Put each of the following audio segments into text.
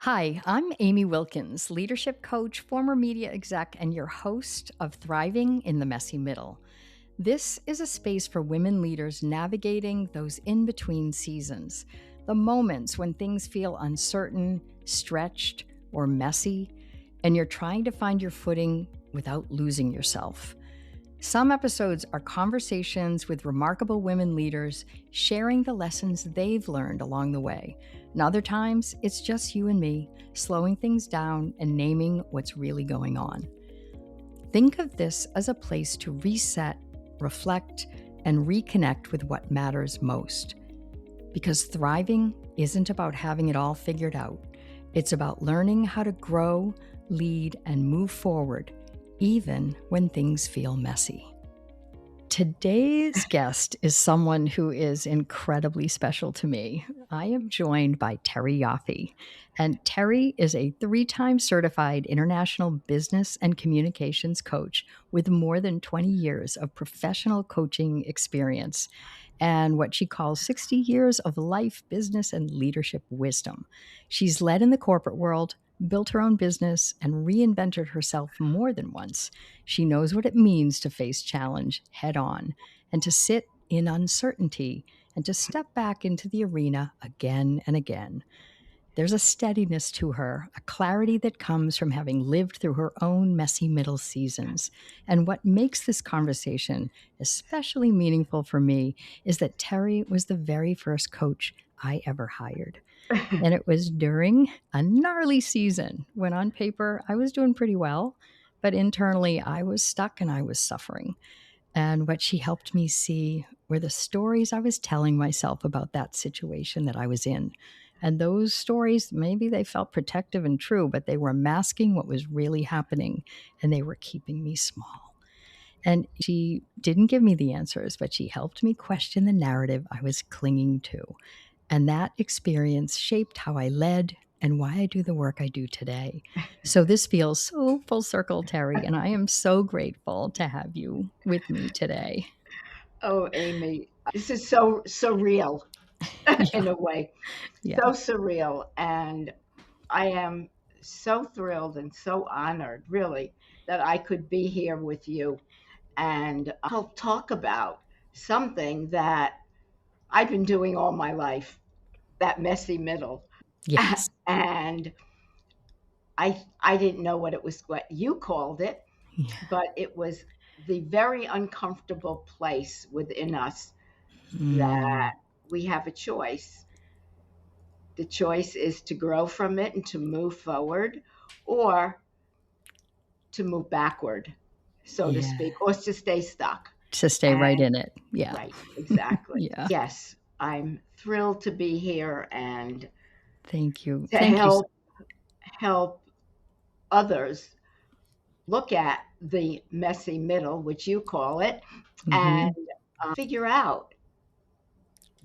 Hi, I'm Amy Wilkins, leadership coach, former media exec, and your host of Thriving in the Messy Middle. This is a space for women leaders navigating those in between seasons, the moments when things feel uncertain, stretched, or messy, and you're trying to find your footing without losing yourself. Some episodes are conversations with remarkable women leaders sharing the lessons they've learned along the way. And other times, it's just you and me, slowing things down and naming what's really going on. Think of this as a place to reset, reflect, and reconnect with what matters most. Because thriving isn't about having it all figured out. It's about learning how to grow, lead, and move forward, even when things feel messy. Today's guest is someone who is incredibly special to me. I am joined by Terry Yoffe, and Terry is a 3-time certified international business and communications coach with more than 20 years of professional coaching experience and what she calls 60 years of life, business, and leadership wisdom. She's led in the corporate world, built her own business, and reinvented herself more than once. She knows what it means to face challenge head on and to sit in uncertainty and to step back into the arena again and again. There's a steadiness to her, a clarity that comes from having lived through her own messy middle seasons. And what makes this conversation especially meaningful for me is that Terry was the very first coach I ever hired. And it was during a gnarly season when on paper I was doing pretty well, but internally I was stuck and I was suffering. And what she helped me see were the stories I was telling myself about that situation that I was in. And those stories, maybe they felt protective and true, but they were masking what was really happening and they were keeping me small. And she didn't give me the answers, but she helped me question the narrative I was clinging to. And that experience shaped how I led and why I do the work I do today. So this feels so full circle, Terry, and I am so grateful to have you with me today. Oh, Amy, this is so surreal Yeah, in a way. yeah. So surreal. And I am so thrilled and so honored, really, that I could be here with you and help talk about something that I've been doing all my life, that messy middle. Yes. And I didn't know what you called it, Yeah. but it was the very uncomfortable place within us Mm, that we have a choice. The choice is to grow from it and to move forward, or to move backward, so to yeah. speak, or to stay stuck. To stay right And in it. Yeah. right, exactly. Yeah. Yes, I'm thrilled to be here and Thank you. to Thank you. help others look at the messy middle, which you call it, and Mhm. figure out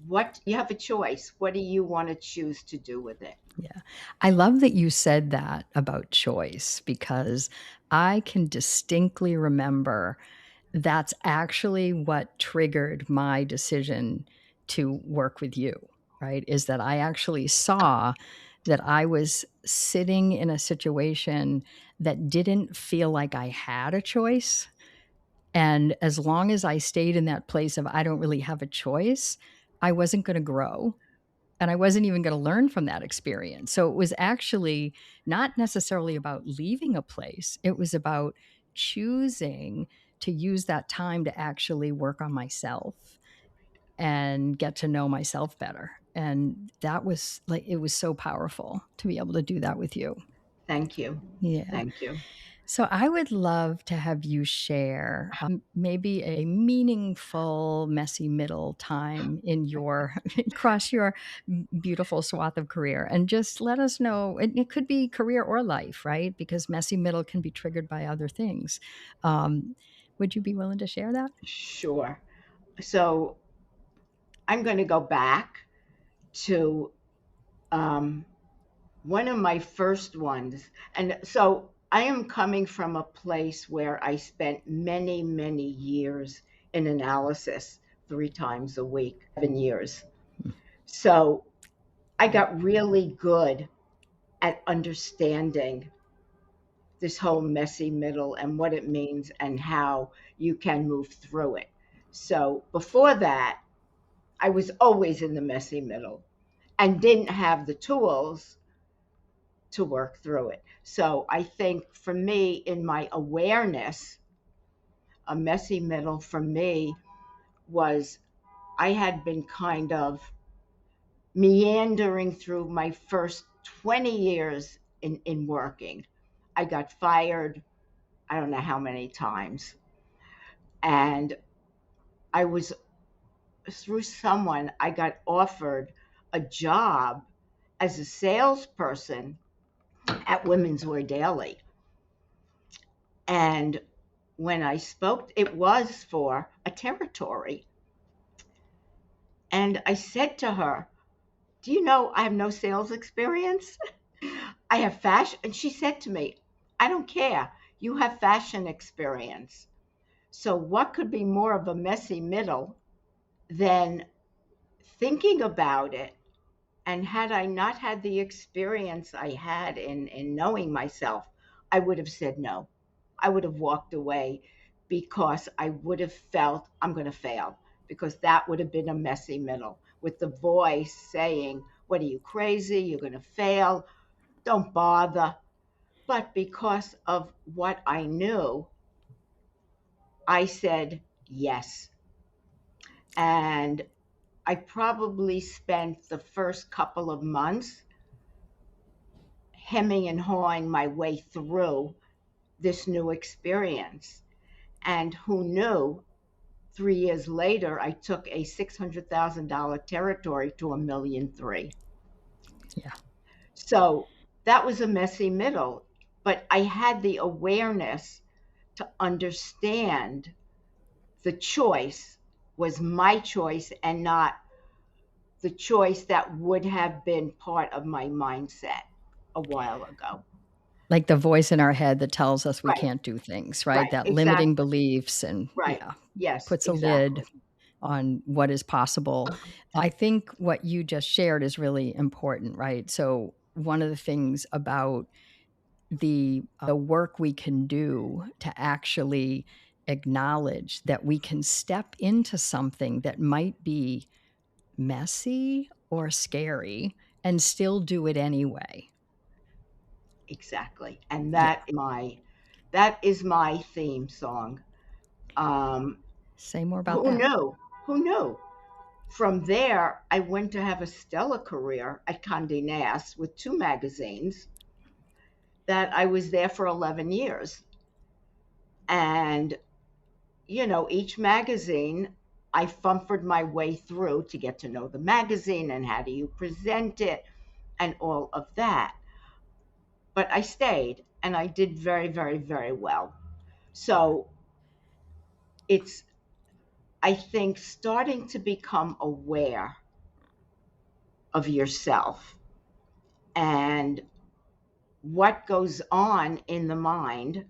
what you have a choice. What do you want to choose to do with it? Yeah. I love that you said that about choice because I can distinctly remember that's actually what triggered my decision to work with you, right? Is that I actually saw that I was sitting in a situation that didn't feel like I had a choice. And as long as I stayed in that place of I don't really have a choice, I wasn't going to grow and I wasn't even going to learn from that experience. So it was actually not necessarily about leaving a place, it was about choosing to use that time to actually work on myself and get to know myself better. And that was like, it was so powerful to be able to do that with you. Thank you. Yeah. Thank you. So I would love to have you share maybe a meaningful, messy middle time in your across your beautiful swath of career, and just let us know. It could be career or life, right? Because messy middle can be triggered by other things. Um, would you be willing to share that? Sure. So I'm going to go back to um, one of my first ones. And so I am coming from a place where I spent many, many years in analysis 3 times a week, 7 years. So I got really good at understanding this whole messy middle and what it means and how you can move through it. So before that, I was always in the messy middle and didn't have the tools to work through it. So I think for me, in my awareness, a messy middle for me was I had been kind of meandering through my first 20 years in working. I got fired, I don't know how many times. And I was through someone, I got offered a job as a salesperson at Women's Wear Daily. And when I spoke, it was for a territory. And I said to her, "Do you know I have no sales experience? I have fashion." And she said to me, "I don't care. You have fashion experience." So, what could be more of a messy middle than thinking about it? And had I not had the experience I had in knowing myself, I would have said no. I would have walked away because I would have felt I'm going to fail, because that would have been a messy middle with the voice saying, "What are you, crazy? You're going to fail. Don't bother." But because of what I knew, I said yes. And I probably spent the first couple of months hemming and hawing my way through this new experience. And who knew, 3 years later, I took a $600,000 territory to $1,300,000. Yeah. So that was a messy middle, but I had the awareness to understand the choice was my choice and not the choice that would have been part of my mindset a while ago. Like the voice in our head that tells us we Right, can't do things, right? right, That limiting exactly. beliefs and Right. yeah, Yes, puts a lid exactly. on what is possible. I think what you just shared is really important, right? So one of the things about the work we can do to actually acknowledge that we can step into something that might be messy or scary and still do it anyway. Exactly. And Yeah. that is my theme song. Um, Say more about who that. knew? Who knew? From there, I went to have a stellar career at Condé Nast with two magazines that I was there for 11 years. And, each magazine, I fumpered my way through to get to know the magazine and how do you present it and all of that. But I stayed and I did very, very, very well. So it's, I think, starting to become aware of yourself and what goes on in the mind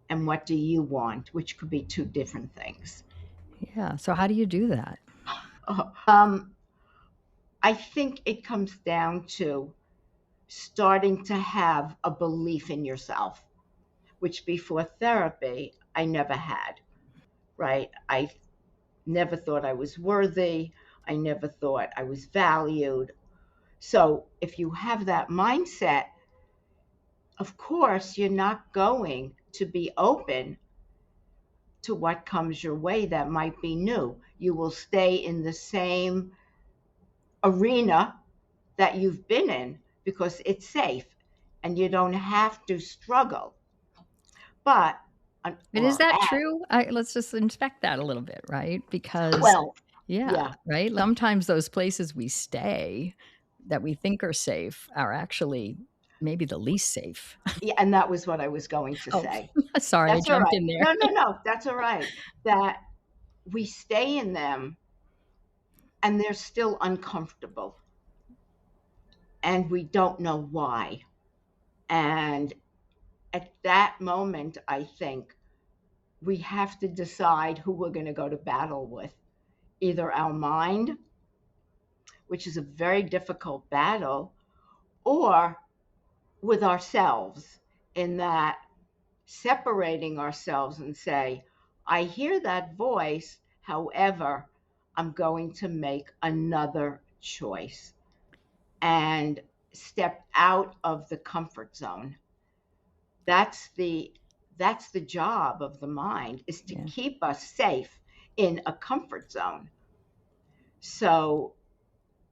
and what do you want, which could be two different things. Yeah. So how do you do that? um, I think it comes down to starting to have a belief in yourself, which before therapy, I never had, right? I never thought I was worthy. I never thought I was valued. So if you have that mindset, of course, you're not going to be open to what comes your way that might be new. You will stay in the same arena that you've been in because it's safe and you don't have to struggle. But, But is or that at, true? Let's just inspect that a little bit, right? Because well, yeah, yeah, right? Sometimes those places we stay that we think are safe are actually maybe the least safe. yeah, and that was what I was going to Oh, say. sorry, I That's all jumped right. in there. No, no, no, that's all right. That we stay in them and they're still uncomfortable and we don't know why. And at that moment, I think we have to decide who we're going to go to battle with, either our mind, which is a very difficult battle, or with ourselves, in that separating ourselves and say, I hear that voice, however, I'm going to make another choice and step out of the comfort zone. That's the that's the job of the mind, is to Yeah. keep us safe in a comfort zone. So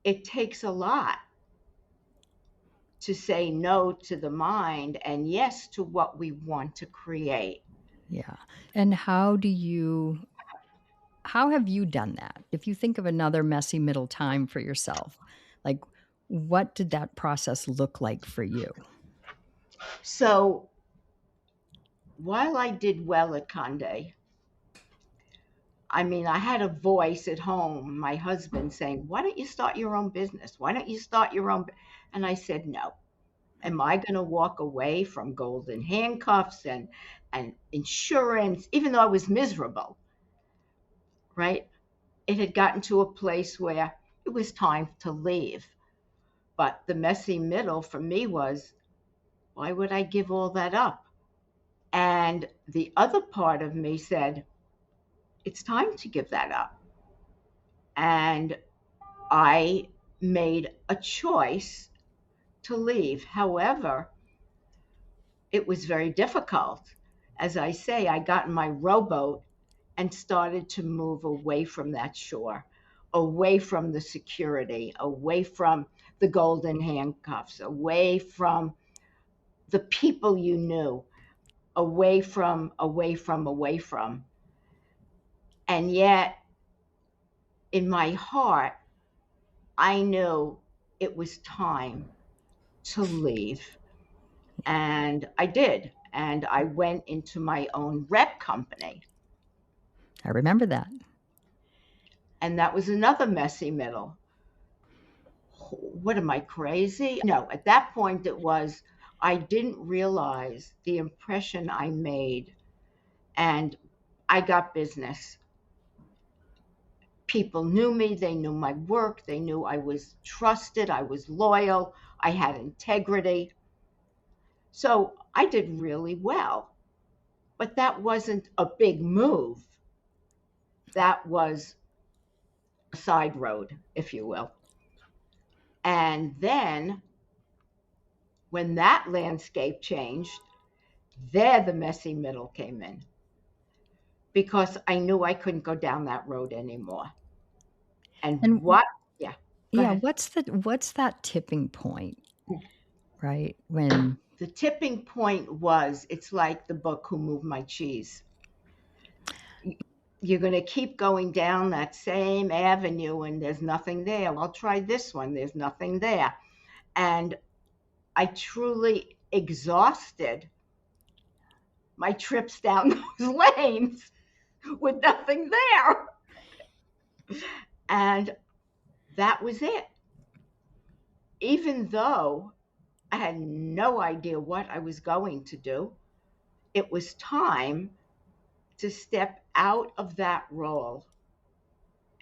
it takes a lot to say no to the mind and yes to what we want to create. Yeah. And how have you done that? If you think of another messy middle time for yourself, like what did that process look like for you? So while I did well at Conde, I mean, I had a voice at home, my husband saying, why don't you start your own business? Why don't you start your own? And I said, no. Am I going to walk away from golden handcuffs and insurance, even though I was miserable, right? It had gotten to a place where it was time to leave. But the messy middle for me was, why would I give all that up? And the other part of me said, it's time to give that up. And I made a choice to leave. However, it was very difficult. As I say, I got in my rowboat and started to move away from that shore, away from the security, away from the golden handcuffs, away from the people you knew, away from. And yet, in my heart, I knew it was time to leave. And I did. And I went into my own rep company. I remember that. And that was another messy middle. What am I, crazy? No, at that point it was, I didn't realize the impression I made. And I got business. People knew me, they knew my work, they knew I was trusted, I was loyal, I had integrity. So I did really well. But that wasn't a big move. That was a side road, if you will. And then when that landscape changed, there the messy middle came in, because I knew I couldn't go down that road anymore. And And what? Yeah, go yeah, ahead. what's that tipping point, right? When The tipping point was, it's like the book Who Moved My Cheese. You're going to keep going down that same avenue and there's nothing there. I'll try this one, there's nothing there. And I truly exhausted my trips down those lanes with nothing there. And that was it. Even though I had no idea what I was going to do, it was time to step out of that role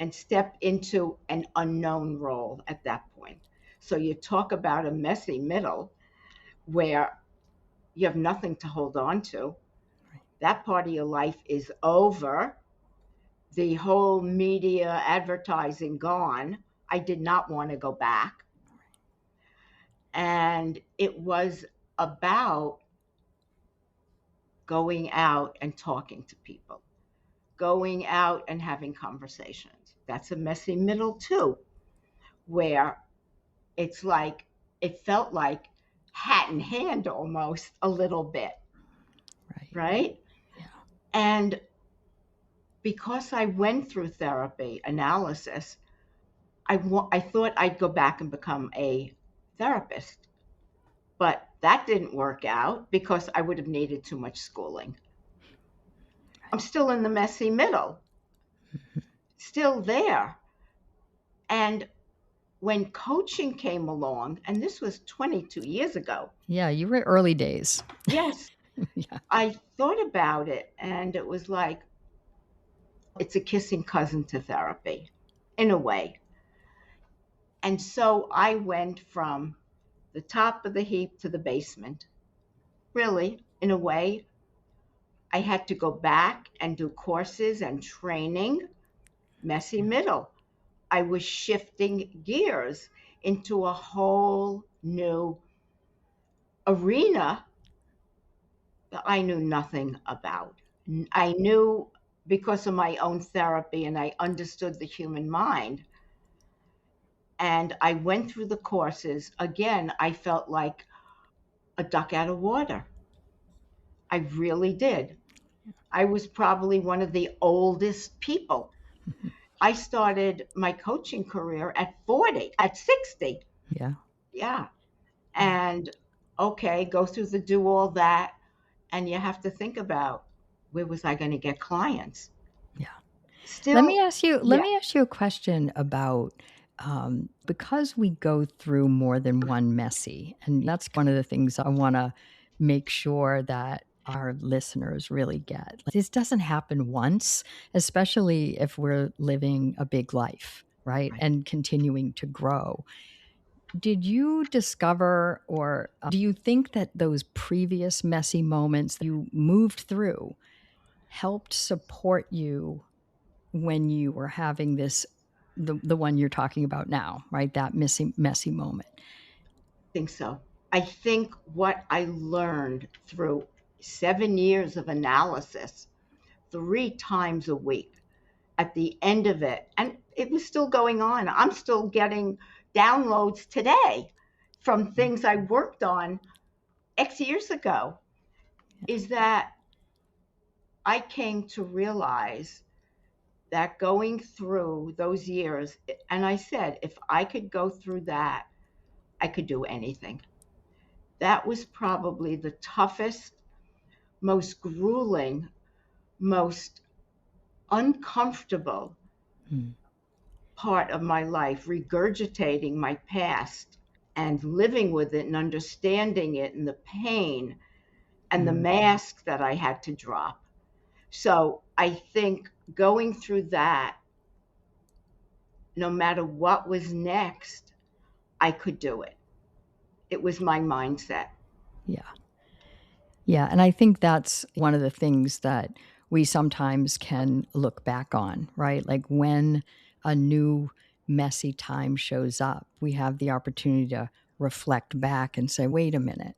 and step into an unknown role at that point. So you talk about a messy middle where you have nothing to hold on to. That part of your life is over. The whole media advertising gone. I did not want to go back. And it was about going out and talking to people, going out and having conversations. That's a messy middle too, where it's like, it felt like hat in hand almost a little bit, right. right? Yeah. And because I went through therapy analysis, I thought I'd go back and become a therapist. But that didn't work out because I would have needed too much schooling. I'm still in the messy middle, still there. And when coaching came along, and this was 22 years ago, Yeah, you were early days. yes, Yeah. I thought about it and it was like, it's a kissing cousin to therapy in a way. And so I went from the the top of the heap to the basement. Really, in a way, I had to go back and do courses and training. Messy middle. I was shifting gears into a whole new arena that I knew nothing about. I knew because of my own therapy and I understood the human mind. And I went through the courses. Again, I felt like a duck out of water. I really did. I was probably one of the oldest people. I started my coaching career at 40, at 60. Yeah. Yeah. And okay, go through the do all that. And you have to think about where was I going to get clients? Yeah. Let me Still, ask you yeah, a question about because we go through more than one messy, and that's one of the things I want to make sure that our listeners really get. Like, this doesn't happen once, especially if we're living a big life, right? right. And continuing to grow. Did you discover, or do you think that those previous messy moments that you moved through helped support you when you were having this, the one you're talking about now, right? That messy moment. Think so. I think what I learned through 7 years of analysis, 3 times a week, at the end of it, and it was still going on. I'm still getting downloads today from things I worked on X years ago, is that I came to realize that going through those years, and I said, if I could go through that, I could do anything. That was probably the toughest, most grueling, most uncomfortable Hmm. part of my life, regurgitating my past and living with it and understanding it and the pain and the Hmm. mask that I had to drop. So I think going through that, no matter what was next, I could do it. It was my mindset. Yeah. Yeah. And I think that's one of the things that we sometimes can look back on, right? Like when a new messy time shows up, we have the opportunity to reflect back and say, wait a minute,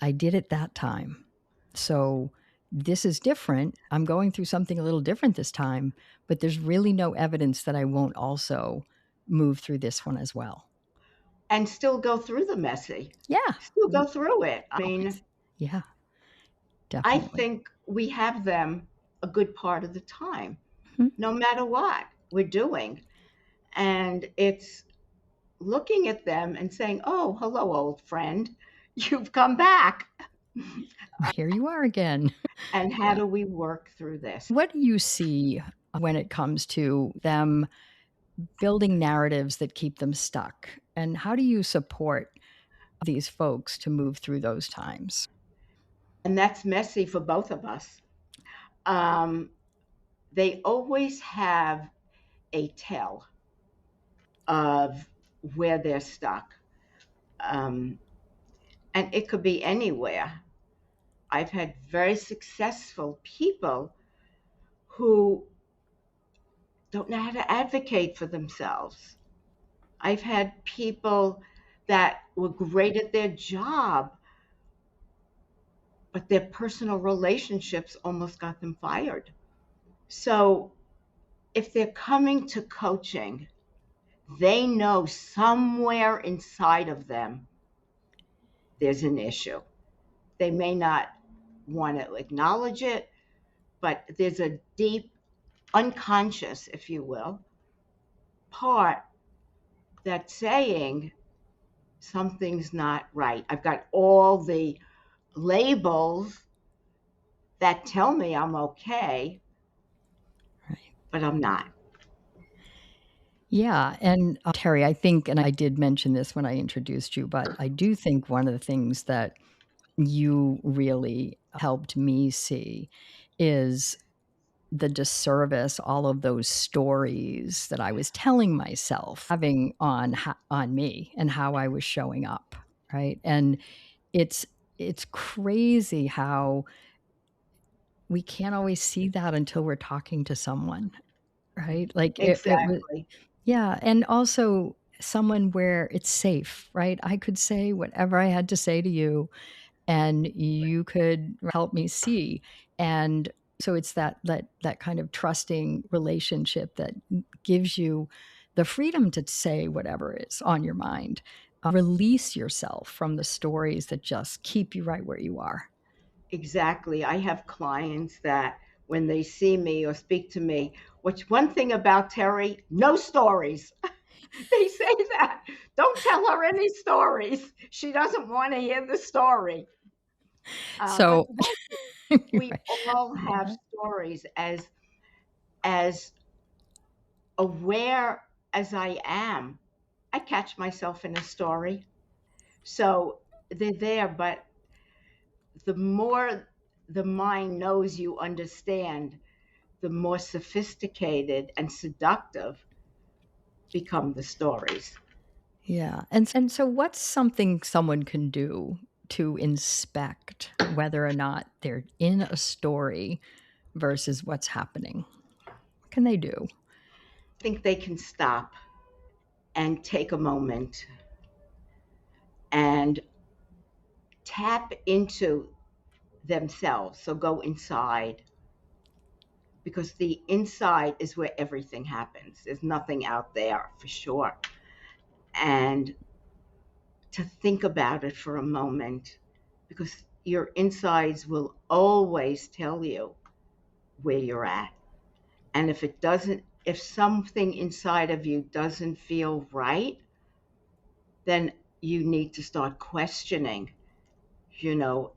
I did it that time. So this is different. I'm going through something a little different this time, but there's really no evidence that I won't also move through this one as well. And still go through the messy, Yeah. still go through it. I Oh, mean, yeah, I definitely. think we have them a good part of the time, Mhm. no matter what we're doing. And it's looking at them and saying, oh, hello, old friend, you've come back. Here you are again. And how Yeah. do we work through this? What do you see when it comes to them building narratives that keep them stuck? And how do you support these folks to move through those times? And that's messy for both of us. Um, they always have a tell of where they're stuck. Um, and it could be anywhere. I've had very successful people who don't know how to advocate for themselves. I've had people that were great at their job, but their personal relationships almost got them fired. So if they're coming to coaching, they know somewhere inside of them there's an issue. They may not want to acknowledge it, but there's a deep, unconscious, if you will, part that's saying something's not right. I've got all the labels that tell me I'm okay, Right. but I'm not. Yeah. And Terry, I think, and I did mention this when I introduced you, but I do think one of the things that you really helped me see is the disservice all of those stories that I was telling myself having on me and how I was showing up, right? And it's crazy how we can't always see that until we're talking to someone, right? Like it was, Exactly. yeah. And also someone where it's safe, right? I could say whatever I had to say to you and you could help me see. And so it's that kind of trusting relationship that gives you the freedom to say whatever is on your mind. Release yourself from the stories that just keep you right where you are. Exactly. I have clients that when they see me or speak to me, what's one thing about Terry? No stories. They say that. Don't tell her any stories. She doesn't want to hear the story. But So we right. all have Yeah. stories. As aware as I am, I catch myself in a story. So they're there, but the more the mind knows you understand, the more sophisticated and seductive become the stories. Yeah. And so what's something someone can do to inspect whether or not they're in a story versus what's happening? What can they do? I think they can stop and take a moment and tap into themselves. So go inside because the inside is where everything happens. There's nothing out there for sure. And to think about it for a moment because your insides will always tell you where you're at. And if it doesn't, if something inside of you doesn't feel right, then you need to start questioning,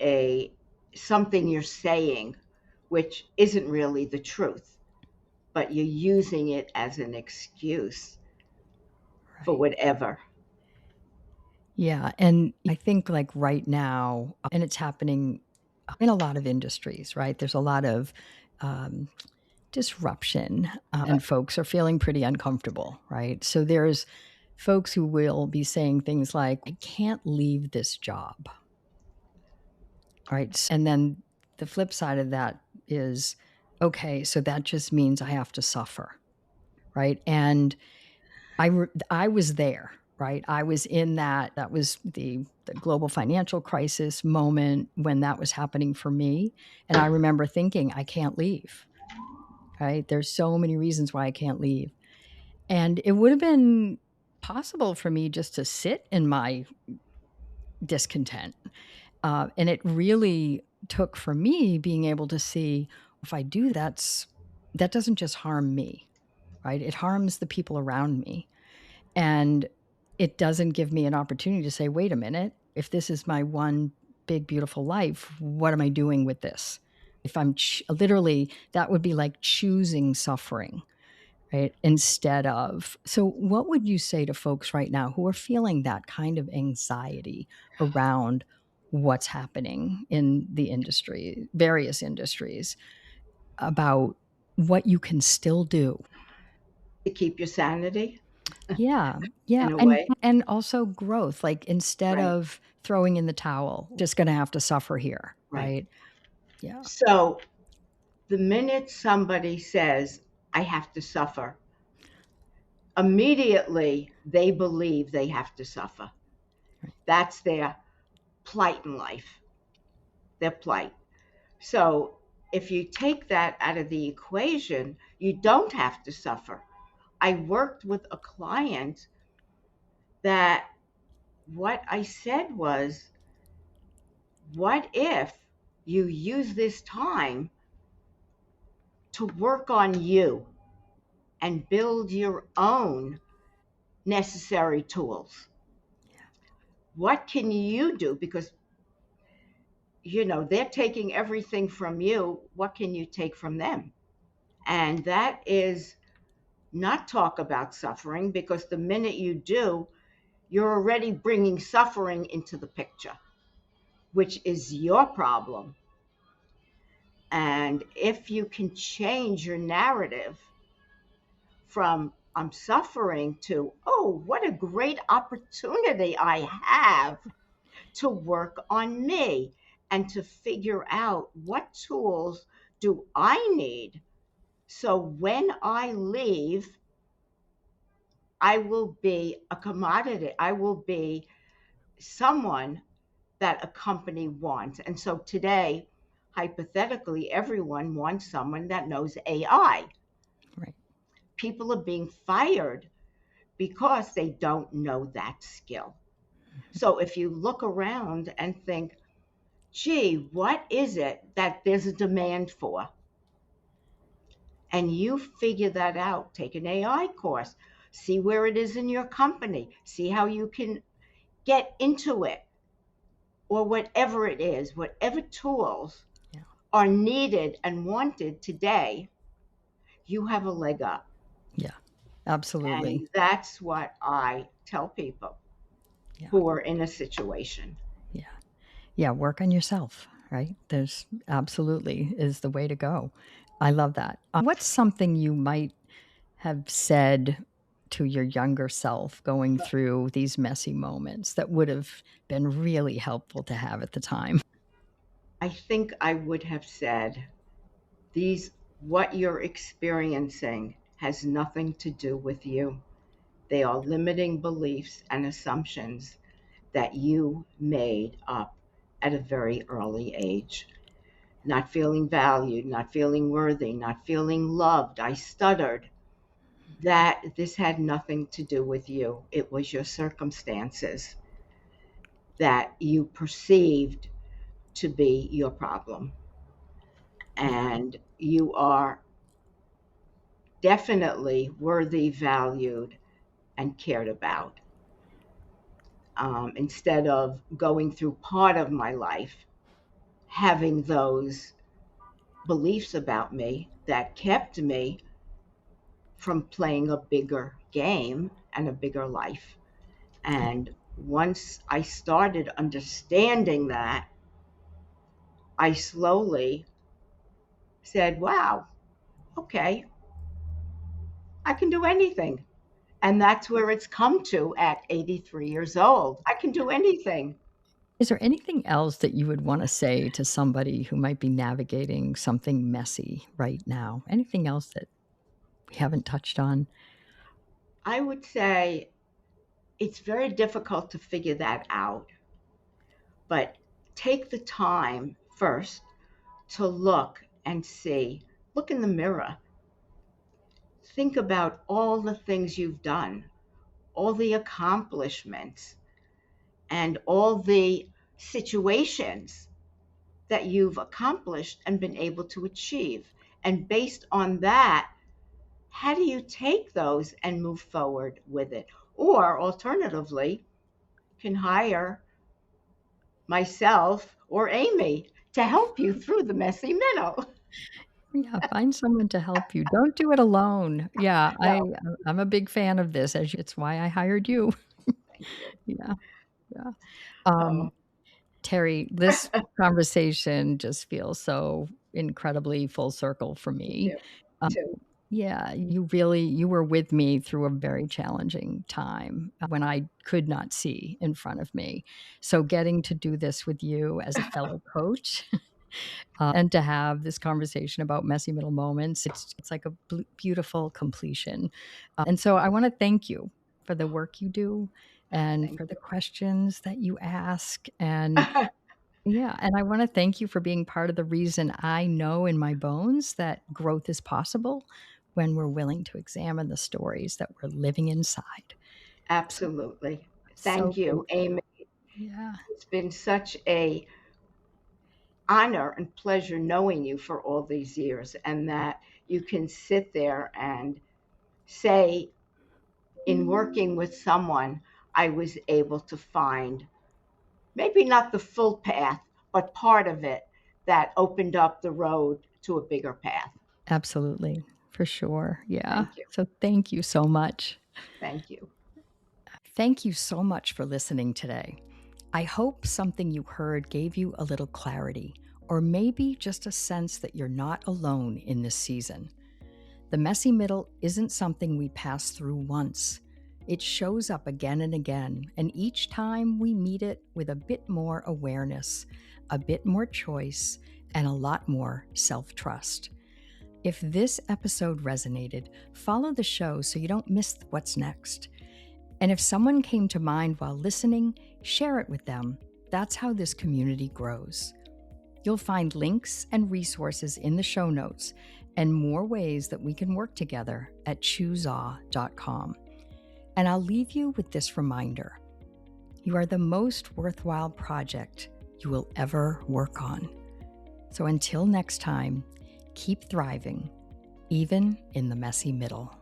a something you're saying, which isn't really the truth, but you're using it as an excuse for Right. whatever. Yeah, and I think like right now, and it's happening in a lot of industries, right? There's a lot of um, disruption, and folks are feeling pretty uncomfortable, right? So there's folks who will be saying things like, "I can't leave this job," right? And then the flip side of that is, okay, so that just means I have to suffer, right? And I was there, right? I was in that was the global financial crisis moment when that was happening for me, and I remember thinking, "I can't leave," right? There's so many reasons why I can't leave, and it would have been possible for me just to sit in my discontent, and it really took for me being able to see if I do that doesn't just harm me, right? It harms the people around me. And it doesn't give me an opportunity to say, wait a minute, if this is my one big, beautiful life, what am I doing with this? If I'm literally, that would be like choosing suffering, right? Instead of. So, what would you say to folks right now who are feeling that kind of anxiety around what's happening in the industry, various industries, about what you can still do? To keep your sanity Yeah, yeah, in a way. and also growth, like, instead Right, of throwing in the towel, just gonna have to suffer here, right. right? Yeah, So the minute somebody says, I have to suffer, immediately they believe they have to suffer. right, That's their plight in life, their plight. So if you take that out of the equation, you don't have to suffer. I worked with a client that what I said was, what if you use this time to work on you and build your own necessary tools? What can you do? Because, they're taking everything from you. What can you take from them? And that is not talk about suffering because the minute you do, you're already bringing suffering into the picture, which is your problem. And if you can change your narrative from I'm suffering to, oh, what a great opportunity I have to work on me and to figure out what tools do I need. So when I leave, I will be a commodity. I will be someone that a company wants. And so today, hypothetically, everyone wants someone that knows AI. Right. People are being fired because they don't know that skill. So if you look around and think, gee, what is it that there's a demand for? And you figure that out, take an AI course, see where it is in your company, see how you can get into it, or whatever it is, whatever tools Yeah. are needed and wanted today, you have a leg up. Yeah. Absolutely. And that's what I tell people Yeah. who are in a situation. Yeah. Yeah. Work on yourself, right? There's absolutely is the way to go. I love that. What's something you might have said to your younger self going through these messy moments that would have been really helpful to have at the time? I think I would have said, these, what you're experiencing has nothing to do with you. They are limiting beliefs and assumptions that you made up at a very early age. Not feeling valued, not feeling worthy, not feeling loved. I stuttered. That this had nothing to do with you. It was your circumstances that you perceived to be your problem. And you are definitely worthy, valued, and cared about. Instead of going through part of my life having those beliefs about me that kept me from playing a bigger game and a bigger life. And once I started understanding that, I slowly said, wow, okay, I can do anything. And that's where it's come to at 83 years old. I can do anything. Is there anything else that you would want to say to somebody who might be navigating something messy right now? Anything else that we haven't touched on? I would say it's very difficult to figure that out, but take the time first to look and see, look in the mirror. Think about all the things you've done, all the accomplishments, and all the situations that you've accomplished and been able to achieve. And based on that, how do you take those and move forward with it? Or alternatively, can hire myself or Amy to help you through the messy middle. Yeah, find someone to help you. Don't do it alone. Yeah, No, I'm a big fan of this, as it's why I hired you. thank you. Yeah, yeah. Oh, Terry, this conversation just feels so incredibly full circle for me me. too. Um, yeah, you were with me through a very challenging time when I could not see in front of me. So getting to do this with you as a fellow coach and to have this conversation about messy middle moments, it's like a beautiful completion. And so I want to thank you for the work you do and Thank for the you. questions that you ask and yeah, and I wanna thank you for being part of the reason I know in my bones that growth is possible when we're willing to examine the stories that we're living inside. So Absolutely. so Thank you, grateful. Amy. Yeah, It's been such a honor and pleasure knowing you for all these years, and that you can sit there and say, in working with someone, I was able to find maybe not the full path, but part of it that opened up the road to a bigger path. absolutely, for sure, yeah. Thank you. So thank you so much. Thank you. Thank you so much for listening today. I hope something you heard gave you a little clarity or maybe just a sense that you're not alone in this season. The messy middle isn't something we pass through once. It shows up again and again, and each time we meet it with a bit more awareness, a bit more choice, and a lot more self-trust. If this episode resonated, follow the show so you don't miss what's next. And if someone came to mind while listening, share it with them. That's how this community grows. You'll find links and resources in the show notes and more ways that we can work together at chooseaw.com. And I'll leave you with this reminder. You are the most worthwhile project you will ever work on. So until next time, keep thriving, even in the messy middle.